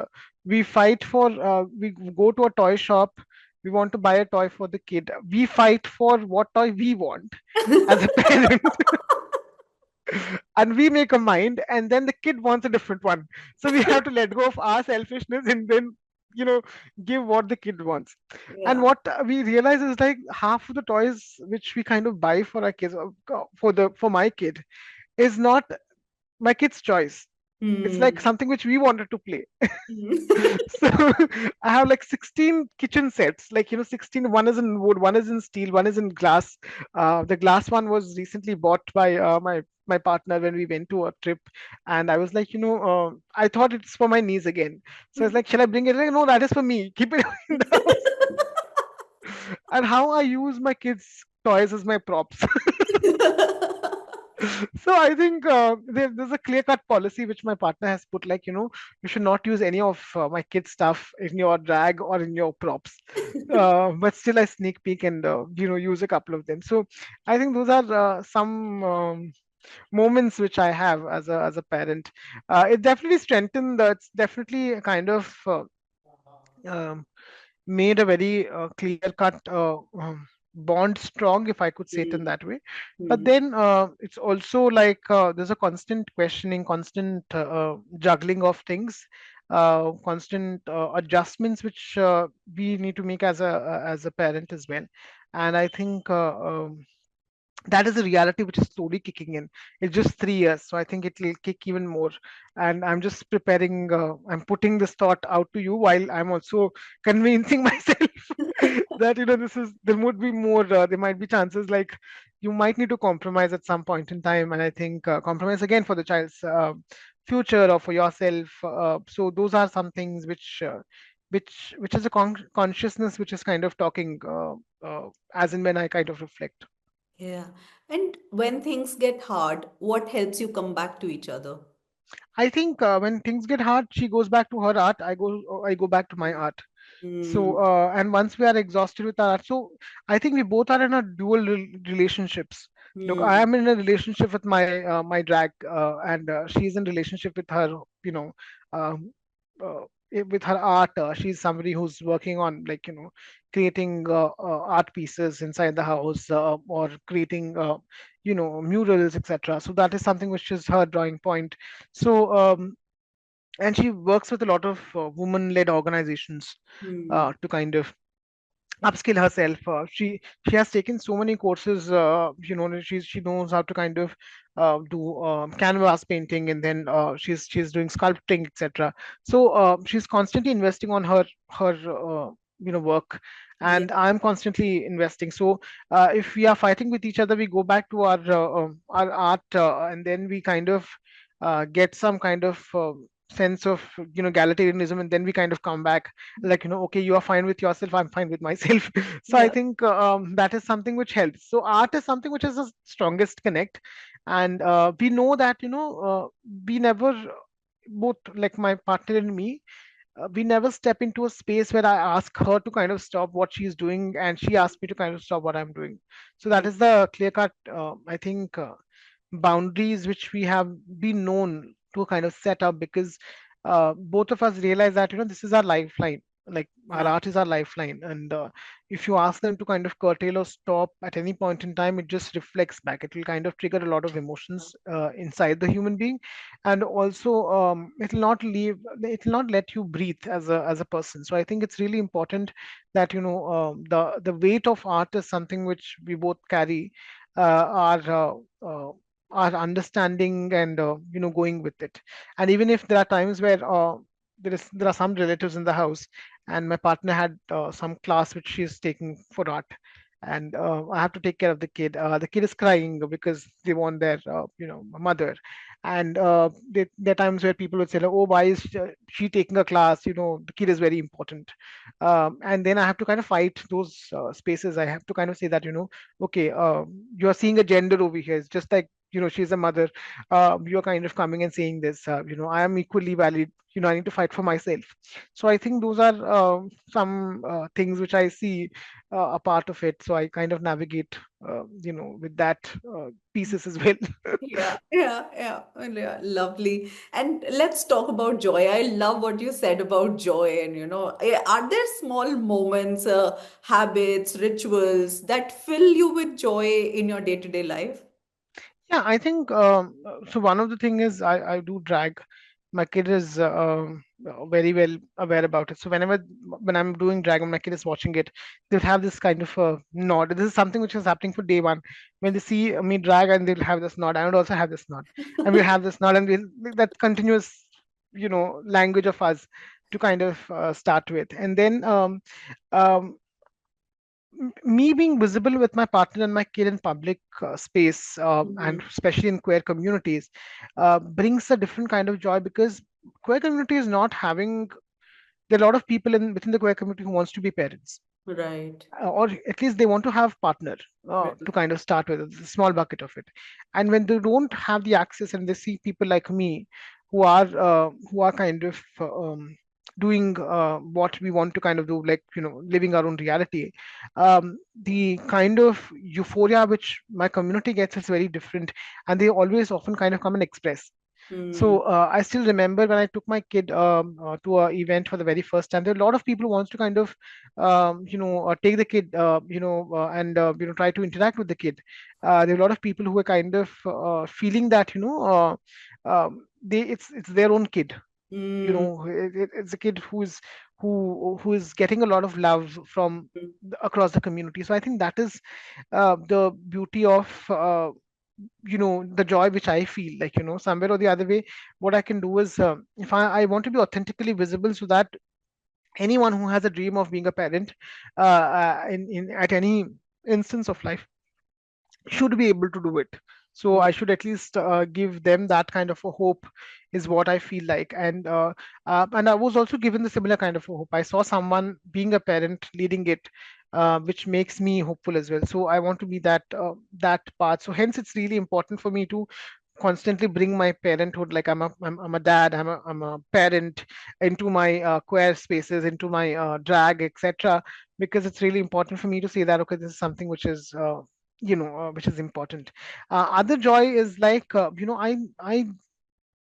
We fight for we go to a toy shop, we want to buy a toy for the kid, we fight for what toy we want as a parent, and we make a mind, and then the kid wants a different one, so we have to let go of our selfishness and then, you know, give what the kid wants. And Yeah. what we realize is like half of the toys which we kind of buy for our kids, for my kid, is not my kid's choice. It's like Hmm. something which we wanted to play. Hmm. So I have like 16 kitchen sets, like, 16. One is in wood, one is in steel, one is in glass. The glass one was recently bought by my partner when we went to a trip, and I was like, I thought it's for my niece again. So it's like, shall I bring it? Like, no, that is for me. Keep it in the house. And how I use my kids' toys as my props. So I think there's a clear cut policy which my partner has put, like, you should not use any of my kids' stuff in your drag or in your props. But still, I sneak peek and use a couple of them. So I think those are some moments which I have as a parent. It definitely strengthened. It's definitely a kind of um, made a very clear cut bond strong, if I could say it in Hmm. that way. But Hmm. then it's also like there's a constant questioning, constant juggling of things, constant adjustments which we need to make as a parent as well. And I think that is a reality which is slowly kicking in. It's just 3 years, so I think it will kick even more. And I'm just preparing. I'm putting this thought out to you while I'm also convincing myself that this is there would be more. There might be chances like you might need to compromise at some point in time, and I think compromise again for the child's future or for yourself. So those are some things which is a consciousness which is kind of talking as and when I kind of reflect. Yeah. And when things get hard, what helps you come back to each other? I think when things get hard, she goes back to her art. I go back to my art. Hmm. So and once we are exhausted with our art, so I think we both are in a dual relationships. Look, I Hmm. am in a relationship with my drag, and she's in relationship with her, you know, um, with her art. She's somebody who's working on, like, creating art pieces inside the house, or creating murals, etc. So that is something which is her drawing point. So and she works with a lot of women-led organizations Hmm. to kind of upskill herself. She has taken so many courses. She knows how to kind of do canvas painting, and then she's doing sculpting, etc. So she's constantly investing on her work, Yeah. and I'm constantly investing. So if we are fighting with each other, we go back to our art, and then we kind of get some kind of sense of egalitarianism, and then we kind of come back like, okay, you are fine with yourself, I'm fine with myself. So I Yeah. think that is something which helps. So art is something which is the strongest connect. And we know that we never, both like my partner and me, we never step into a space where I ask her to kind of stop what she's doing and she asks me to kind of stop what I'm doing. So that Yeah. is the clear cut, I think, boundaries which we have been known to kind of set up, because both of us realize that this is our lifeline. Like, our Yeah. art is our lifeline, and if you ask them to kind of curtail or stop at any point in time, it just reflects back. It will kind of trigger a lot of emotions inside the human being, and also it will not let you breathe as a person. So I think it's really important that the weight of art is something which we both carry, our our understanding, and going with it. And even if there are times where there are some relatives in the house, and my partner had some class which she's taking for art, and I have to take care of the kid is crying because they want their mother. And there are times where people would say, like, oh, why is she taking a class, the kid is very important. And then I have to kind of fight those spaces. I have to kind of say that, okay, you are seeing a gender over here. It's just like she's a mother, you're kind of coming and saying this, I am equally valid, I need to fight for myself. So I think those are some things which I see a part of it, so I kind of navigate with that pieces as well. Yeah, yeah, yeah, well, yeah, lovely. And let's talk about joy. I love what you said about joy. And, are there small moments, habits, rituals that fill you with joy in your day-to-day life? Yeah, I think so. One of the thing is I do drag. My kid is very well aware about it. So whenever when I'm doing drag and my kid is watching it, they'll have this kind of nod. This is something which is happening for day one. When they see me drag, and they'll have this nod. I would also have this nod, and we'll have this nod, and we'll that continuous language of us to kind of start with, and then um, me being visible with my partner and my kid in public space, and Mhm. especially in queer communities, brings a different kind of joy, because queer community is not having, there are a lot of people within the queer community who wants to be parents, Right. or at least they want to have partner, Right. to kind of start with a small bucket of it. And when they don't have the access and they see people like me who are kind of doing what we want to kind of do, like living our own reality, the kind of euphoria which my community gets is very different, and they always often kind of come and express. Mm. So I still remember when I took my kid to a event for the very first time. There are a lot of people who wants to kind of, take the kid, and try to interact with the kid. There are a lot of people who are kind of feeling that it's their own kid. Mm. It's a kid who is getting a lot of love from across the community. So I think that is the beauty of the joy which I feel, like somewhere or the other way, what I can do is, if I want to be authentically visible, so that anyone who has a dream of being a parent, in at any instance of life, should be able to do it. So I should at least give them that kind of a hope, is what I feel like. And I was also given the similar kind of a hope. I saw someone being a parent leading it, which makes me hopeful as well. So I want to be that part. So hence it's really important for me to constantly bring my parenthood, like I'm a dad, I'm a parent, into my queer spaces, into my drag, etc., because it's really important for me to say that, okay, this is something which is which is important. Other joy is like, I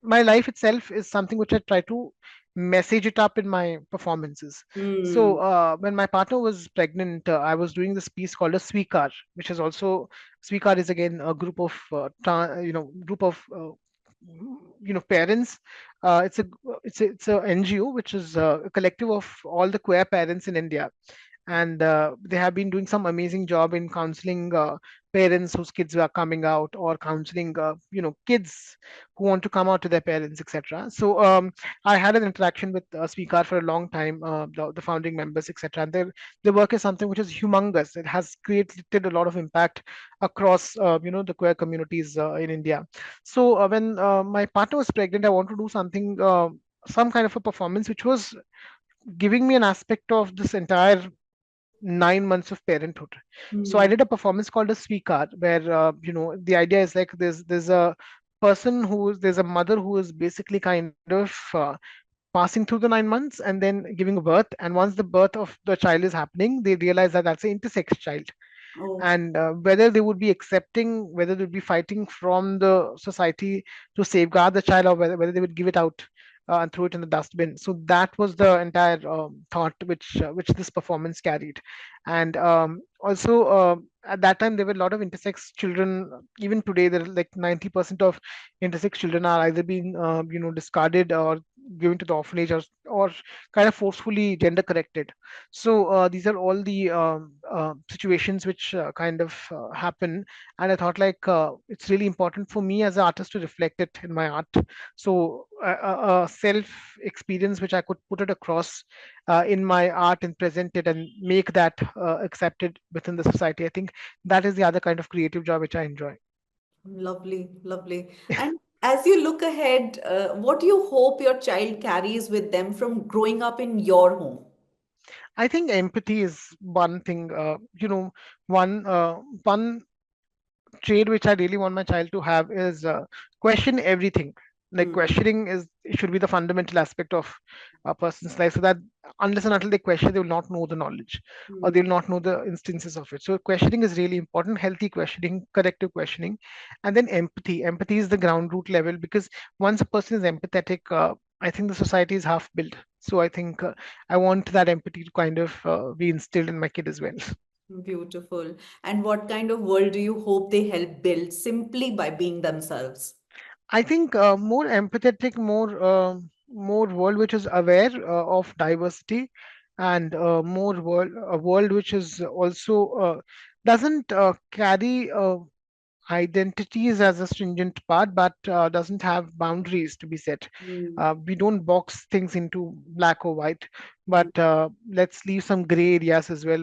my life itself is something which I try to message it up in my performances. So Mm. when my partner was pregnant, I was doing this piece called a Swikar, which is also, Swikar is again a group of group of parents. It's a NGO, which is a collective of all the queer parents in India, and they have been doing some amazing job in counseling parents whose kids are coming out, or counseling kids who want to come out to their parents, etc. So I had an interaction with Speaker for a long time, the founding members, etc. And their work is something which is humongous. It has created a lot of impact across the queer communities in India. So when my partner was pregnant, I want to do something, some kind of a performance which was giving me an aspect of this entire 9 months of parenthood. So I Mm. did a performance called a Sweekar, where the idea is like, there's a there's a mother who is basically kind of passing through the 9 months and then giving birth. And once the birth of the child is happening, they realize that that's an intersex child, Oh. and whether they would be accepting, whether they would be fighting from the society to safeguard the child, or whether they would give it out and throw it in the dustbin. So that was the entire thought which this performance carried. And also, at that time, there were a lot of intersex children. Even today, there are like 90% of intersex children are either being discarded, or given to the orphanage, or kind of forcefully gender corrected. So these are all the situations which kind of happen. And I thought, like, it's really important for me as an artist to reflect it in my art. So a self experience which I could put it across in my art and present it and make that accepted within the society. I think that is the other kind of creative joy which I enjoy. Lovely, lovely. And as you look ahead, what do you hope your child carries with them from growing up in your home? I think empathy is one thing. One trait which I really want my child to have is question everything. Like Mm, questioning is should be the fundamental aspect of a person's life, so that unless and until they question, they will not know the knowledge, or they mm, will not know the instances of it. So questioning is really important. Healthy questioning, corrective questioning, and then empathy. Empathy is the ground root level, because once a person is empathetic, I think the society is half built. So I think I want that empathy to kind of be instilled in my kid as well. beautiful. And what kind of world do you hope they help build simply by being themselves? I think more empathetic, more world which is aware of diversity, and more world a world which is also doesn't carry identities as a stringent part, but doesn't have boundaries to be set. Mm, We don't box things into black or white, mm, but let's leave some gray areas as well,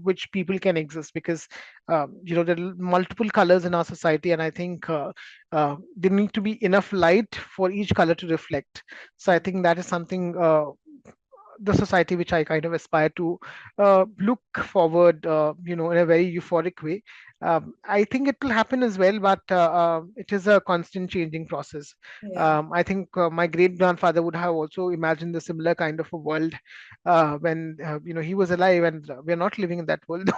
which people can exist, because there are multiple colors in our society, and I think there need to be enough light for each color to reflect. So I mm. think that is something. The society which I kind of aspire to look forward, in a very euphoric way. I think it will happen as well, but it is a constant changing process. Yeah. I think my great grandfather would have also imagined the similar kind of a world when he was alive, and we are not living in that world.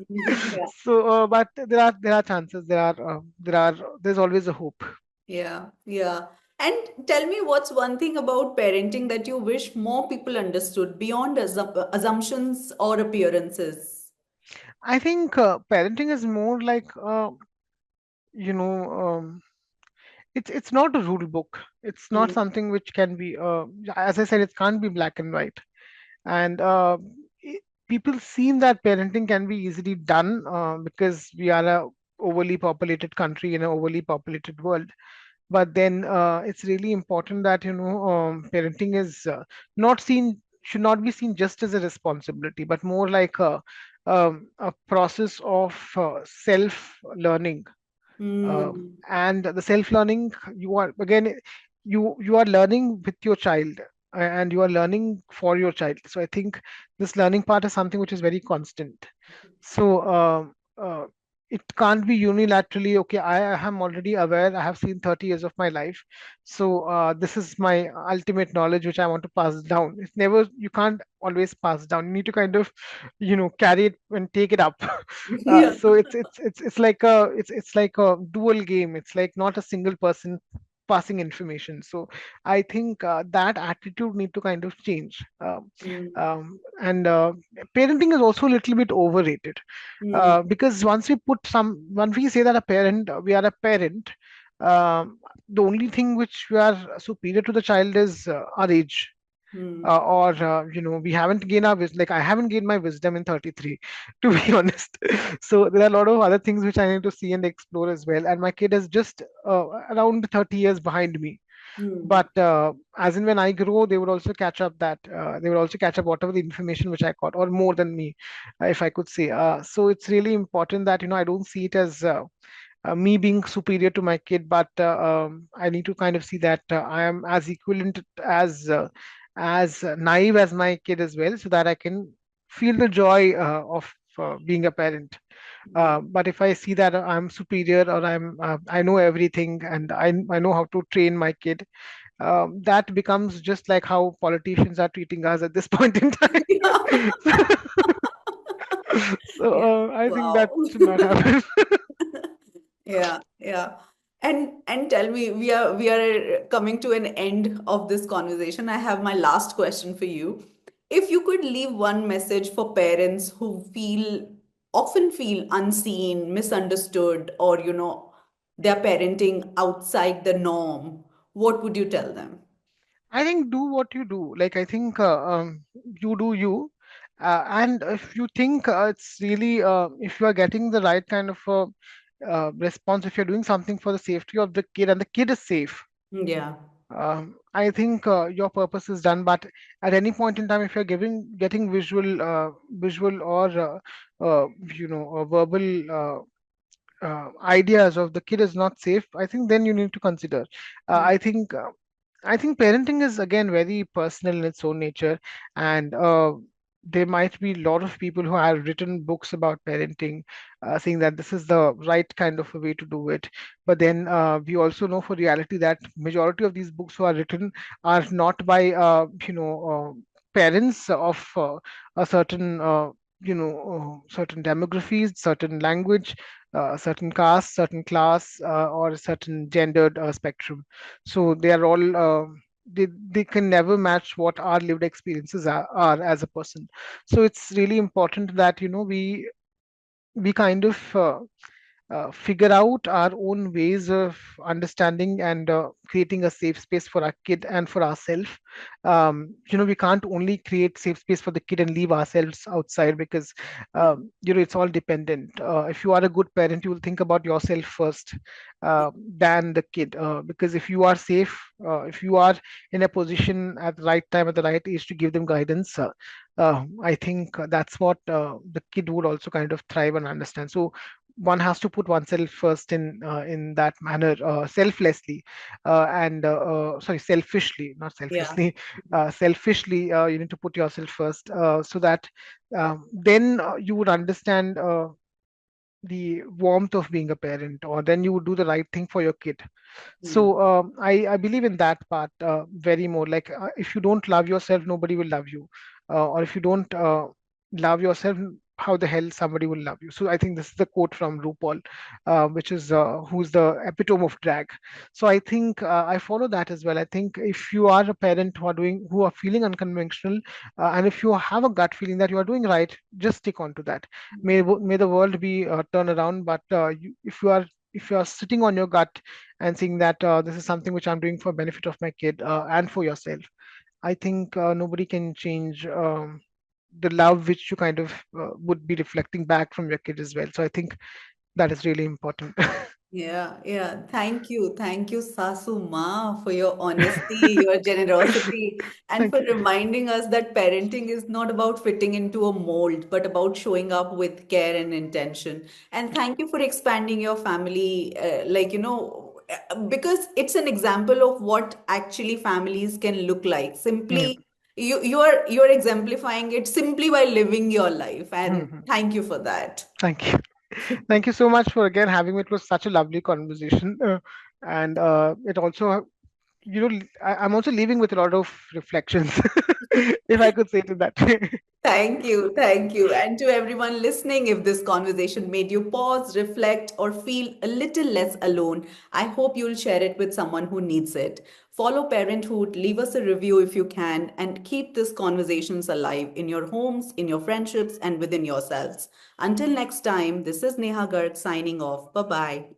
Yeah. So, but there are chances. There's always a hope. Yeah. Yeah. And tell me, what's one thing about parenting that you wish more people understood beyond assumptions or appearances? I think parenting is more like you know. It's not a rule book. It's not Mm, something which can be as I said, it can't be black and white. And i- people seem that parenting can be easily done because we are a overly populated country in an overly populated world. But then it's really important that parenting is not seen should not be seen just as a responsibility, but more like a process of self learning. uh, mm, and the self learning, you are again, you are learning with your child, and you are learning for your child. So I think this learning part is something which is very constant. So it can't be unilaterally, okay, I am already aware, I have seen 30 years of my life, so this is my ultimate knowledge which I want to pass down. It's never, you can't always pass down. You need to kind of carry it and take it up. yeah. So it's like a dual game. It's like not a single person passing information. So I think that attitude need to kind of change. Mm, And parenting is also a little bit overrated, mm, because once we say that we are a parent, the only thing which we are superior to the child is our age. mm. Or we haven't gained our wisdom. Like I haven't gained my wisdom in 33, to be honest. So there are a lot of other things which I need to see and explore as well, and my kid is just around 30 years behind me. Hmm. But as in when I grow, they would also catch up whatever the information which I got, or more than me, if I could say. So it's really important that I don't see it as me being superior to my kid, but I need to kind of see that I am as equivalent, as naive as my kid as well, so that I can feel the joy of being a parent. Yeah. But if I see that I'm superior, or I know everything, and I know how to train my kid, that becomes just like how politicians are treating us at this point in time. So Yeah. I think that Wow. should not happen. Yeah, yeah. And tell me, we are coming to an end of this conversation. I have my last question for you. If you could leave one message for parents who often feel unseen, misunderstood, or they're parenting outside the norm, what would you tell them? I think do what you do. Like I think you do you, and if you think it's really if you are getting the right kind of response, if you're doing something for the safety of the kid and the kid is safe, Yeah. I think your purpose is done. But at any point in time, if you're getting visual or verbal ideas of the kid is not safe, I think then you need to consider. I think parenting is again very personal in its own nature, and there might be a lot of people who have written books about parenting, saying that this is the right kind of a way to do it. But then we also know for reality that majority of these books who are written are not by parents of a certain certain demographies, certain language, certain caste, certain class, or certain gendered spectrum. So they are all. They can never match what our lived experiences are as a person. So it's really important that we kind of figure out our own ways of understanding and creating a safe space for our kid and for ourselves. We can't only create safe space for the kid and leave ourselves outside, because Yeah. it's all dependent. If you are a good parent, you will think about yourself first, than the kid, because if you are safe, if you are in a position at the right time at the right age to give them guidance, I think that's what the kid would also kind of thrive and understand. So one has to put oneself first in that manner, selflessly, and sorry, selfishly, not Yeah. selflessly. Selfishly, you need to put yourself first, so that then you would understand the warmth of being a parent, or then you would do the right thing for your kid. Yeah. So I believe in that part very more. Like, if you don't love yourself, nobody will love you, or if you don't love yourself, how the hell somebody will love you? So I think this is the quote from RuPaul, which is who's the epitome of drag. So I think I follow that as well. I think if you are a parent who are feeling unconventional, and if you have a gut feeling that you are doing right, just stick on to that. May the world be turned around, but if you are sitting on your gut and saying that this is something which I'm doing for benefit of my kid, and for yourself, I think nobody can change the love which you kind of would be reflecting back from your kid as well. So I think that is really important. Yeah, yeah. Thank you, Sasu Ma, for your honesty, your generosity, and for Thank you. reminding us that parenting is not about fitting into a mold, but about showing up with care and intention. And thank you for expanding your family, because it's an example of what actually families can look like. Yeah. Simply, you're exemplifying it simply by living your life, and Mhm. thank you for that. Thank you. Thank you so much for again having me. It was such a lovely conversation, and it also, I'm also leaving with a lot of reflections, if I could say it in that way. Thank you. Thank you. And to everyone listening, if this conversation made you pause, reflect, or feel a little less alone, I hope you'll share it with someone who needs it. Follow Parenthood, leave us a review if you can, and keep these conversations alive in your homes, in your friendships, and within yourselves. Until next time, this is Neha Garg signing off. Bye bye.